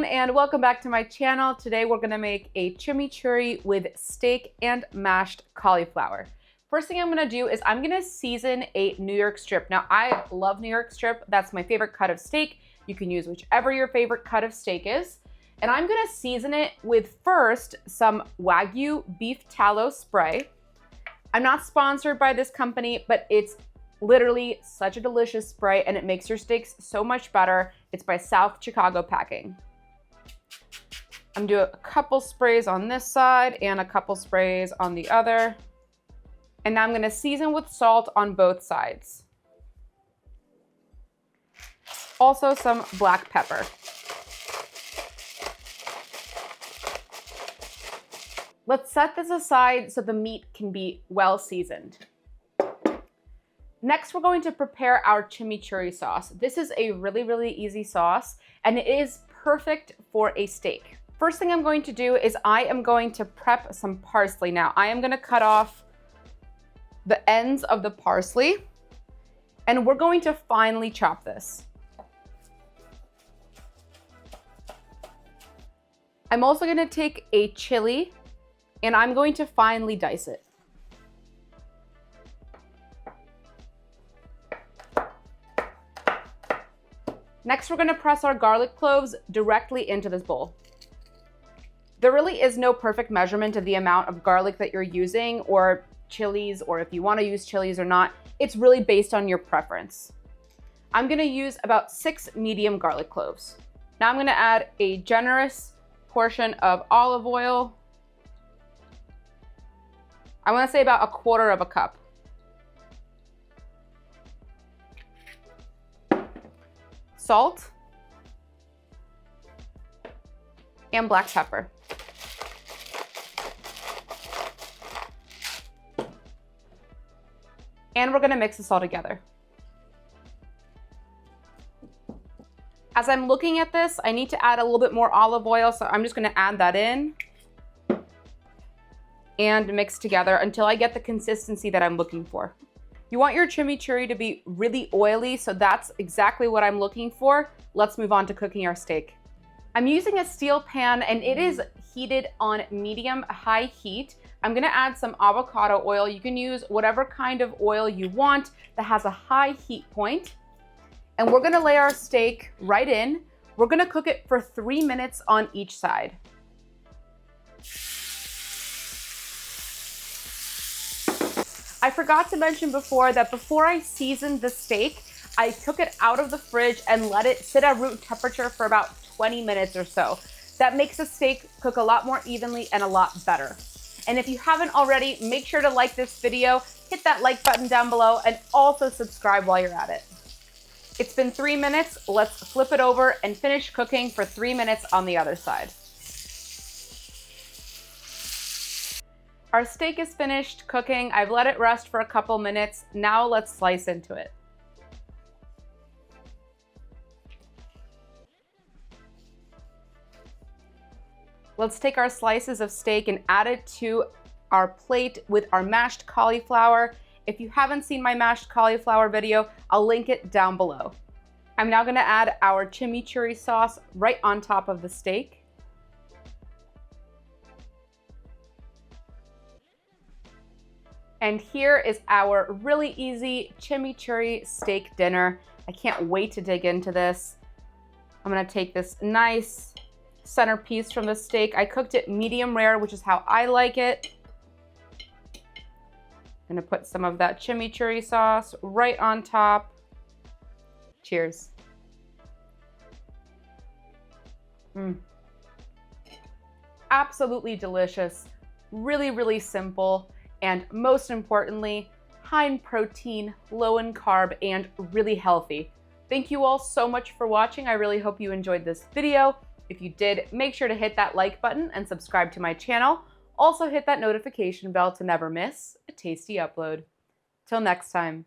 everyone, and welcome back to my channel. Today we're gonna make a chimichurri with steak and mashed cauliflower. First thing I'm gonna do is I'm gonna season a New York strip. Now I love New York strip. That's my favorite cut of steak. You can use whichever your favorite cut of steak is. And I'm gonna season it with first some Wagyu beef tallow spray. I'm not sponsored by this company, but it's literally such a delicious spray and it makes your steaks so much better. It's by South Chicago Packing. I'm doing a couple sprays on this side and a couple sprays on the other. And now I'm gonna season with salt on both sides. Also some black pepper. Let's set this aside so the meat can be well seasoned. Next, we're going to prepare our chimichurri sauce. This is a really easy sauce, and it is perfect for a steak. First thing I'm going to do is I am going to prep some parsley. Now, I am gonna cut off the ends of the parsley, and we're going to finely chop this. I'm also gonna take a chili, and I'm going to finely dice it. Next, we're gonna press our garlic cloves directly into this bowl. There really is no perfect measurement of the amount of garlic that you're using or chilies, or if you wanna use chilies or not. It's really based on your preference. I'm gonna use about 6 medium garlic cloves. Now I'm gonna add a generous portion of olive oil. I wanna say about 1/4 cup. Salt and black pepper. And we're gonna mix this all together. As I'm looking at this, I need to add a little bit more olive oil, so I'm just gonna add that in and mix together until I get the consistency that I'm looking for. You want your chimichurri to be really oily, so that's exactly what I'm looking for. Let's move on to cooking our steak. I'm using a steel pan and it is heated on medium-high heat. I'm gonna add some avocado oil. You can use whatever kind of oil you want that has a high heat point. And we're gonna lay our steak right in. We're gonna cook it for 3 minutes on each side. I forgot to mention before that before I seasoned the steak, I took it out of the fridge and let it sit at room temperature for about 20 minutes or so. That makes the steak cook a lot more evenly and a lot better. And if you haven't already, make sure to like this video, hit that like button down below, and also subscribe while you're at it. It's been 3 minutes. Let's flip it over and finish cooking for 3 minutes on the other side. Our steak is finished cooking. I've let it rest for a couple minutes. Now let's slice into it. Let's take our slices of steak and add it to our plate with our mashed cauliflower. If you haven't seen my mashed cauliflower video, I'll link it down below. I'm now gonna add our chimichurri sauce right on top of the steak. And here is our really easy chimichurri steak dinner. I can't wait to dig into this. I'm gonna take this nice centerpiece from the steak. I cooked it medium rare, which is how I like it. I'm gonna put some of that chimichurri sauce right on top. Cheers. Absolutely delicious, really simple. And most importantly, high in protein, low in carb, and really healthy. Thank you all so much for watching. I really hope you enjoyed this video. If you did, make sure to hit that like button and subscribe to my channel. Also hit that notification bell to never miss a tasty upload. Till next time.